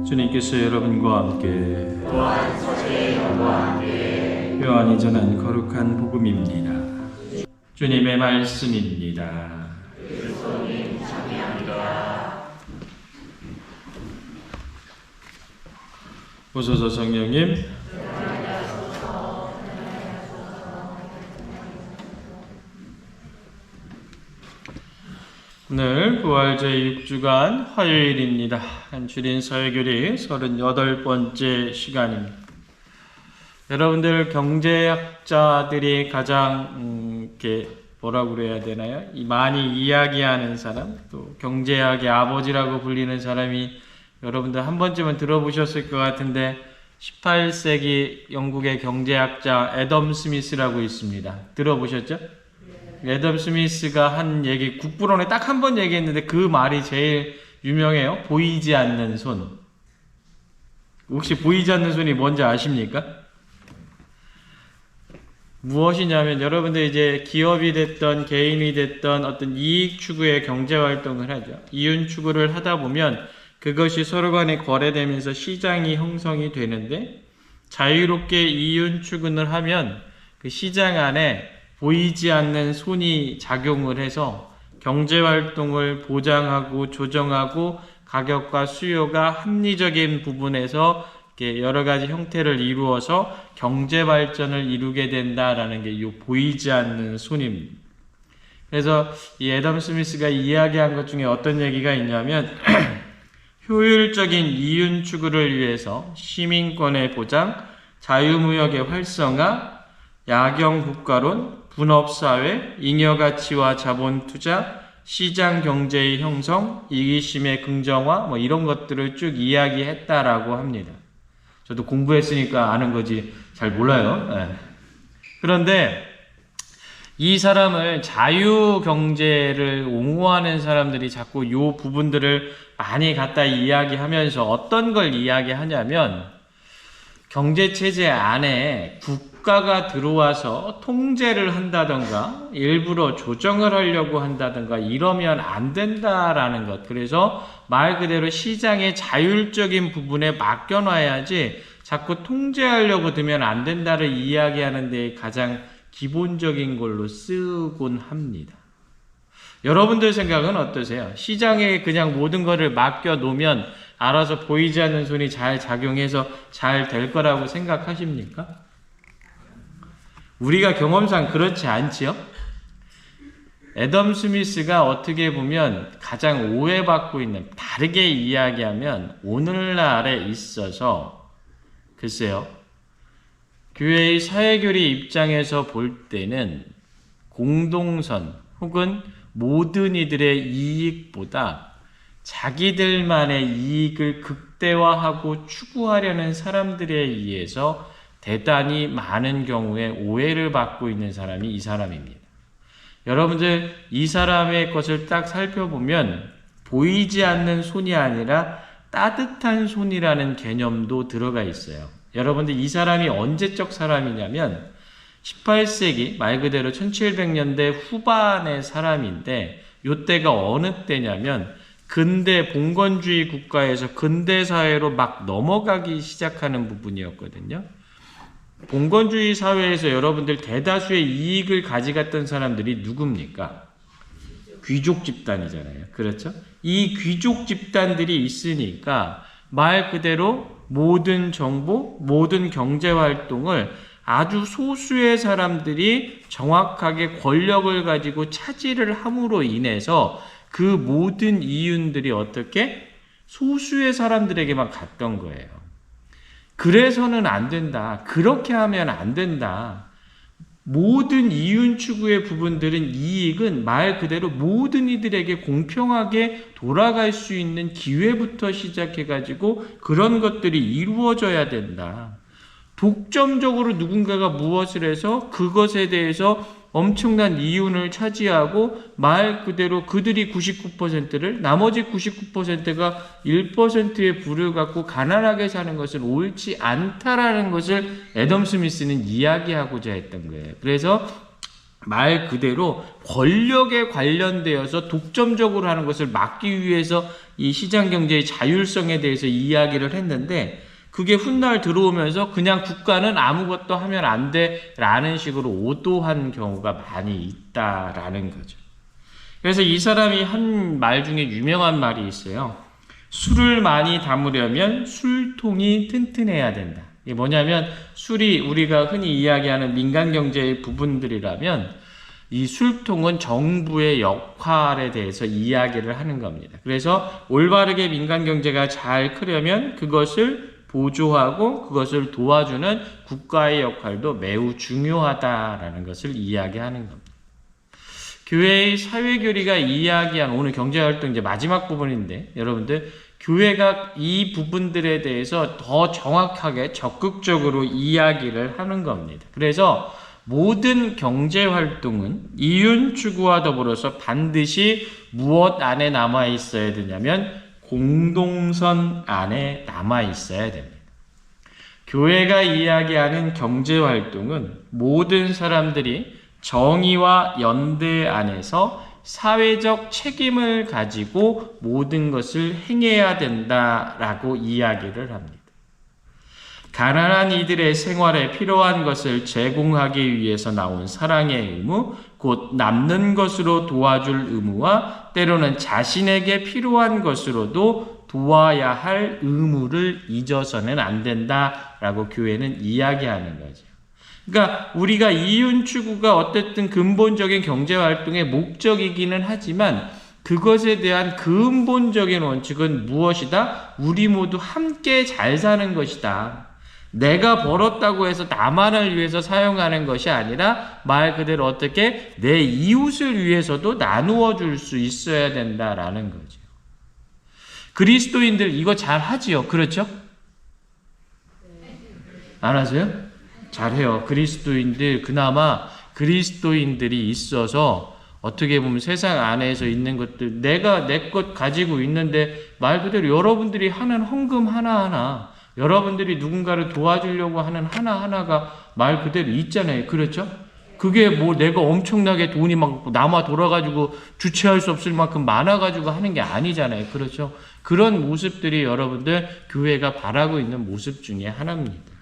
주님께서 여러분과 함께 또한 서재의 영과 함께 요한이 전한 거룩한 복음입니다. 주님의 말씀입니다. 그리스도님 찬양합니다. 보소서 성령님. 오늘 부활 제6주간 화요일입니다. 한주린 사회교리 38번째 시간입니다. 여러분들 경제학자들이 가장 이렇게 뭐라고 그래야 되나요? 많이 이야기하는 사람, 또 경제학의 아버지라고 불리는 사람이 여러분들 한 번쯤은 들어보셨을 것 같은데 18세기 영국의 경제학자 애덤 스미스라고 있습니다. 들어보셨죠? 애덤 스미스가 한 얘기, 국부론에 딱 한 번 얘기했는데 그 말이 제일 유명해요. 보이지 않는 손. 혹시 보이지 않는 손이 뭔지 아십니까? 무엇이냐면 여러분들 이제 기업이 됐던 개인이 됐던 어떤 이익 추구의 경제 활동을 하죠. 이윤 추구를 하다 보면 그것이 서로 간에 거래되면서 시장이 형성이 되는데 자유롭게 이윤 추구를 하면 그 시장 안에 보이지 않는 손이 작용을 해서 경제활동을 보장하고 조정하고 가격과 수요가 합리적인 부분에서 이렇게 여러 가지 형태를 이루어서 경제발전을 이루게 된다라는 게 이 보이지 않는 손입니다. 그래서 이 애덤 스미스가 이야기한 것 중에 어떤 얘기가 있냐면 효율적인 이윤 추구를 위해서 시민권의 보장, 자유무역의 활성화, 야경국가론, 분업사회, 잉여가치와 자본투자, 시장경제의 형성, 이기심의 긍정화 이런 것들을 쭉 이야기했다라고 합니다. 저도 공부했으니까 아는 거지 잘 몰라요. 네. 그런데 이 사람을 자유경제를 옹호하는 사람들이 자꾸 이 부분들을 많이 갖다 이야기하면서 어떤 걸 이야기하냐면 경제체제 안에 국가가 들어와서 통제를 한다던가 일부러 조정을 하려고 한다던가 이러면 안 된다라는 것. 그래서 말 그대로 시장의 자율적인 부분에 맡겨놔야지 자꾸 통제하려고 들면 안 된다를 이야기하는 데 가장 기본적인 걸로 쓰곤 합니다. 여러분들 생각은 어떠세요? 시장에 그냥 모든 것을 맡겨놓으면 알아서 보이지 않는 손이 잘 작용해서 잘 될 거라고 생각하십니까? 우리가 경험상 그렇지 않지요? 애덤 스미스가 어떻게 보면 가장 오해받고 있는, 다르게 이야기하면 오늘날에 있어서 글쎄요, 교회의 사회교리 입장에서 볼 때는 공동선 혹은 모든 이들의 이익보다 자기들만의 이익을 극대화하고 추구하려는 사람들에 의해서 대단히 많은 경우에 오해를 받고 있는 사람이 이 사람입니다. 여러분들 이 사람의 것을 딱 살펴보면 보이지 않는 손이 아니라 따뜻한 손이라는 개념도 들어가 있어요. 여러분들 이 사람이 언제적 사람이냐면 18세기 말 그대로 1700년대 후반의 사람인데 이때가 어느 때냐면 근대 봉건주의 국가에서 근대사회로 막 넘어가기 시작하는 부분이었거든요. 봉건주의 사회에서 여러분들 대다수의 이익을 가져갔던 사람들이 누굽니까? 귀족 집단이잖아요. 그렇죠? 이 귀족 집단들이 있으니까 말 그대로 모든 정보, 모든 경제활동을 아주 소수의 사람들이 정확하게 권력을 가지고 차지를 함으로 인해서 그 모든 이윤들이 어떻게 소수의 사람들에게만 갔던 거예요. 그래서는 안 된다. 그렇게 하면 안 된다. 모든 이윤 추구의 부분들은 이익은 말 그대로 모든 이들에게 공평하게 돌아갈 수 있는 기회부터 시작해가지고 그런 것들이 이루어져야 된다. 독점적으로 누군가가 무엇을 해서 그것에 대해서 엄청난 이윤을 차지하고 말 그대로 그들이 99%를 나머지 99%가 1%의 부를 갖고 가난하게 사는 것은 옳지 않다라는 것을 애덤 스미스는 이야기하고자 했던 거예요. 그래서 말 그대로 권력에 관련되어서 독점적으로 하는 것을 막기 위해서 이 시장 경제의 자율성에 대해서 이야기를 했는데, 그게 훗날 들어오면서 그냥 국가는 아무것도 하면 안 돼라는 식으로 오도한 경우가 많이 있다라는 거죠. 그래서 이 사람이 한 말 중에 유명한 말이 있어요. 술을 많이 담으려면 술통이 튼튼해야 된다. 이게 뭐냐면, 술이 우리가 흔히 이야기하는 민간 경제의 부분들이라면 이 술통은 정부의 역할에 대해서 이야기를 하는 겁니다. 그래서 올바르게 민간 경제가 잘 크려면 그것을 보조하고 그것을 도와주는 국가의 역할도 매우 중요하다라는 것을 이야기하는 겁니다. 교회의 사회교리가 이야기한 오늘 경제활동 이제 마지막 부분인데, 여러분들 교회가 이 부분들에 대해서 더 정확하게 적극적으로 이야기를 하는 겁니다. 그래서 모든 경제활동은 이윤 추구와 더불어서 반드시 무엇 안에 남아 있어야 되냐면 공동선 안에 남아 있어야 됩니다. 교회가 이야기하는 경제활동은 모든 사람들이 정의와 연대 안에서 사회적 책임을 가지고 모든 것을 행해야 된다라고 이야기를 합니다. 가난한 이들의 생활에 필요한 것을 제공하기 위해서 나온 사랑의 의무, 곧 남는 것으로 도와줄 의무와 때로는 자신에게 필요한 것으로도 도와야 할 의무를 잊어서는 안 된다라고 교회는 이야기하는 거죠. 그러니까 우리가 이윤 추구가 어쨌든 근본적인 경제활동의 목적이기는 하지만 그것에 대한 근본적인 원칙은 무엇이다? 우리 모두 함께 잘 사는 것이다. 내가 벌었다고 해서 나만을 위해서 사용하는 것이 아니라 말 그대로 어떻게 내 이웃을 위해서도 나누어 줄 수 있어야 된다라는 거죠. 그리스도인들 이거 잘 하지요. 그렇죠? 안 하세요? 잘해요. 그리스도인들, 그나마 그리스도인들이 있어서 어떻게 보면 세상 안에서 있는 것들, 내가 내 것 가지고 있는데 말 그대로 여러분들이 하는 헌금 하나하나, 여러분들이 누군가를 도와주려고 하는 하나하나가 말 그대로 있잖아요. 그렇죠? 그게 뭐 내가 엄청나게 돈이 막 남아 돌아가지고 주체할 수 없을 만큼 많아가지고 하는 게 아니잖아요. 그렇죠? 그런 모습들이 여러분들 교회가 바라고 있는 모습 중에 하나입니다.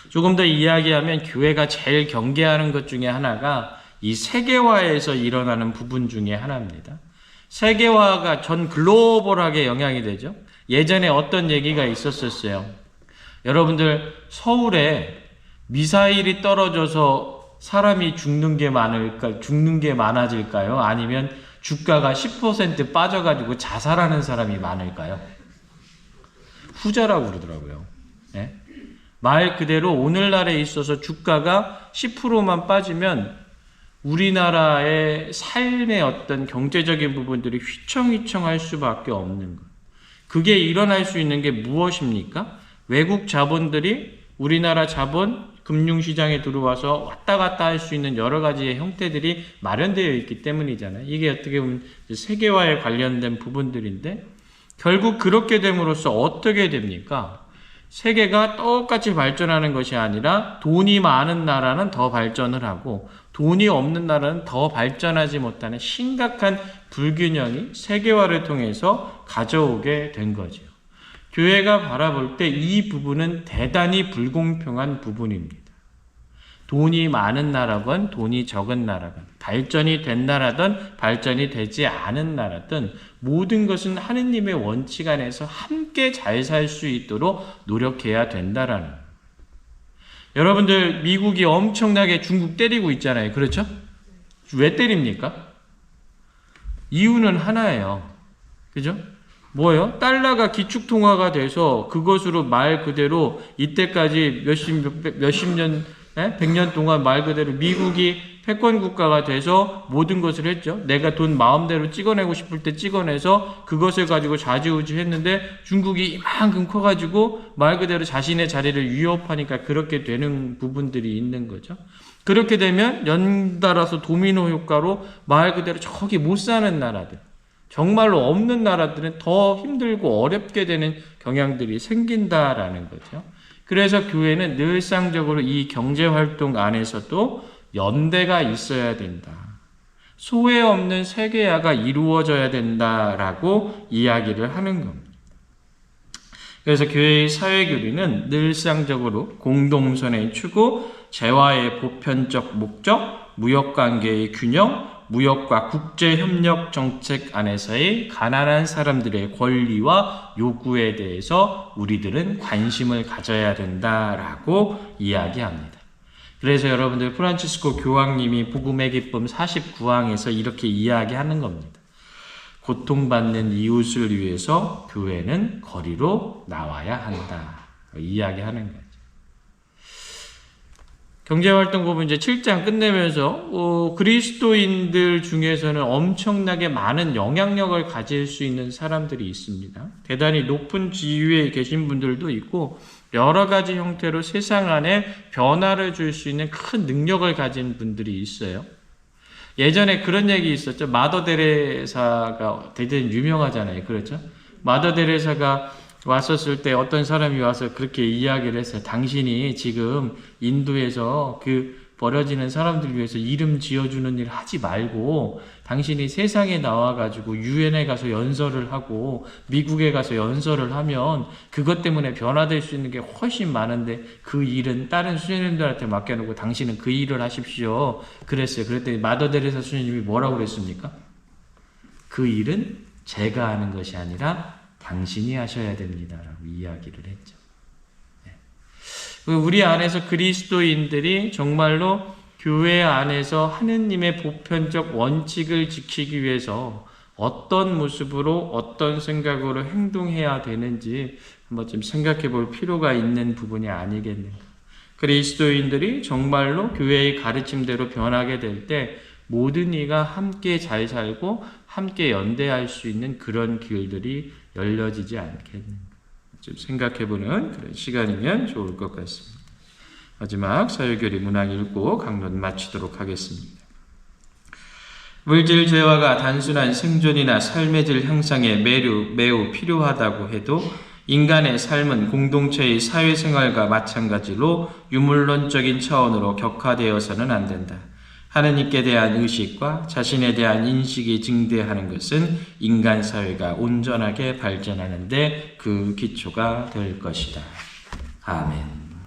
조금 더 이야기하면 교회가 제일 경계하는 것 중에 하나가 이 세계화에서 일어나는 부분 중에 하나입니다. 세계화가 전 글로벌하게 영향이 되죠. 예전에 어떤 얘기가 있었어요. 여러분들 서울에 미사일이 떨어져서 사람이 죽는 게 많아질까요? 아니면 주가가 10% 빠져가지고 자살하는 사람이 많을까요? 후자라고 그러더라고요. 네? 말 그대로 오늘날에 있어서 주가가 10%만 빠지면 우리나라의 삶의 어떤 경제적인 부분들이 휘청휘청할 수밖에 없는 것. 그게 일어날 수 있는 게 무엇입니까? 외국 자본들이 우리나라 자본 금융시장에 들어와서 왔다 갔다 할 수 있는 여러 가지의 형태들이 마련되어 있기 때문이잖아요. 이게 어떻게 보면 세계화에 관련된 부분들인데, 결국 그렇게 됨으로써 어떻게 됩니까? 세계가 똑같이 발전하는 것이 아니라 돈이 많은 나라는 더 발전을 하고 돈이 없는 나라는 더 발전하지 못하는 심각한 불균형이 세계화를 통해서 가져오게 된 거죠. 교회가 바라볼 때 이 부분은 대단히 불공평한 부분입니다. 돈이 많은 나라건 돈이 적은 나라건, 발전이 된 나라든 발전이 되지 않은 나라든 모든 것은 하느님의 원칙 안에서 함께 잘 살 수 있도록 노력해야 된다라는 거예요. 여러분들 미국이 엄청나게 중국 때리고 있잖아요. 그렇죠? 왜 때립니까? 이유는 하나예요. 그죠? 뭐예요? 달러가 기축통화가 돼서 그것으로 말 그대로 이때까지 몇십 년, 100년 동안 말 그대로 미국이 패권 국가가 돼서 모든 것을 했죠. 내가 돈 마음대로 찍어내고 싶을 때 찍어내서 그것을 가지고 좌지우지 했는데 중국이 이만큼 커가지고 말 그대로 자신의 자리를 위협하니까 그렇게 되는 부분들이 있는 거죠. 그렇게 되면 연달아서 도미노 효과로 말 그대로 저기 못 사는 나라들, 정말로 없는 나라들은 더 힘들고 어렵게 되는 경향들이 생긴다라는 거죠. 그래서 교회는 늘상적으로 이 경제활동 안에서도 연대가 있어야 된다. 소외 없는 세계화가 이루어져야 된다라고 이야기를 하는 겁니다. 그래서 교회의 사회교리는 늘상적으로 공동선의 추구, 재화의 보편적 목적, 무역관계의 균형, 무역과 국제협력 정책 안에서의 가난한 사람들의 권리와 요구에 대해서 우리들은 관심을 가져야 된다라고 이야기합니다. 그래서 여러분들 프란치스코 교황님이 복음의 기쁨 49항에서 이렇게 이야기하는 겁니다. 고통받는 이웃을 위해서 교회는 거리로 나와야 한다. 이야기하는 거죠. 경제활동 보면 이제 7장 끝내면서 그리스도인들 중에서는 엄청나게 많은 영향력을 가질 수 있는 사람들이 있습니다. 대단히 높은 지위에 계신 분들도 있고 여러 가지 형태로 세상 안에 변화를 줄 수 있는 큰 능력을 가진 분들이 있어요. 예전에 그런 얘기 있었죠. 마더 데레사가 대단히 유명하잖아요. 그렇죠? 마더 데레사가 왔었을 때 어떤 사람이 와서 그렇게 이야기를 했어요. 당신이 지금 인도에서 그 버려지는 사람들 위해서 이름 지어주는 일 하지 말고 당신이 세상에 나와가지고 유엔에 가서 연설을 하고 미국에 가서 연설을 하면 그것 때문에 변화될 수 있는 게 훨씬 많은데 그 일은 다른 수녀님들한테 맡겨놓고 당신은 그 일을 하십시오. 그랬어요. 그랬더니 마더 데레사 수녀님이 뭐라고 그랬습니까? 그 일은 제가 하는 것이 아니라 당신이 하셔야 됩니다라고 이야기를 했죠. 우리 안에서 그리스도인들이 정말로 교회 안에서 하느님의 보편적 원칙을 지키기 위해서 어떤 모습으로 어떤 생각으로 행동해야 되는지 한번 좀 생각해 볼 필요가 있는 부분이 아니겠는가. 그리스도인들이 정말로 교회의 가르침대로 변하게 될 때 모든 이가 함께 잘 살고 함께 연대할 수 있는 그런 길들이 열려지지 않겠는가. 좀 생각해보는 그런 시간이면 좋을 것 같습니다. 마지막 사회교리 문항 읽고 강론 마치도록 하겠습니다. 물질 재화가 단순한 생존이나 삶의 질 향상에 매우 필요하다고 해도 인간의 삶은 공동체의 사회생활과 마찬가지로 유물론적인 차원으로 격화되어서는 안 된다. 하느님께 대한 의식과 자신에 대한 인식이 증대하는 것은 인간 사회가 온전하게 발전하는 데 그 기초가 될 것이다. 아멘.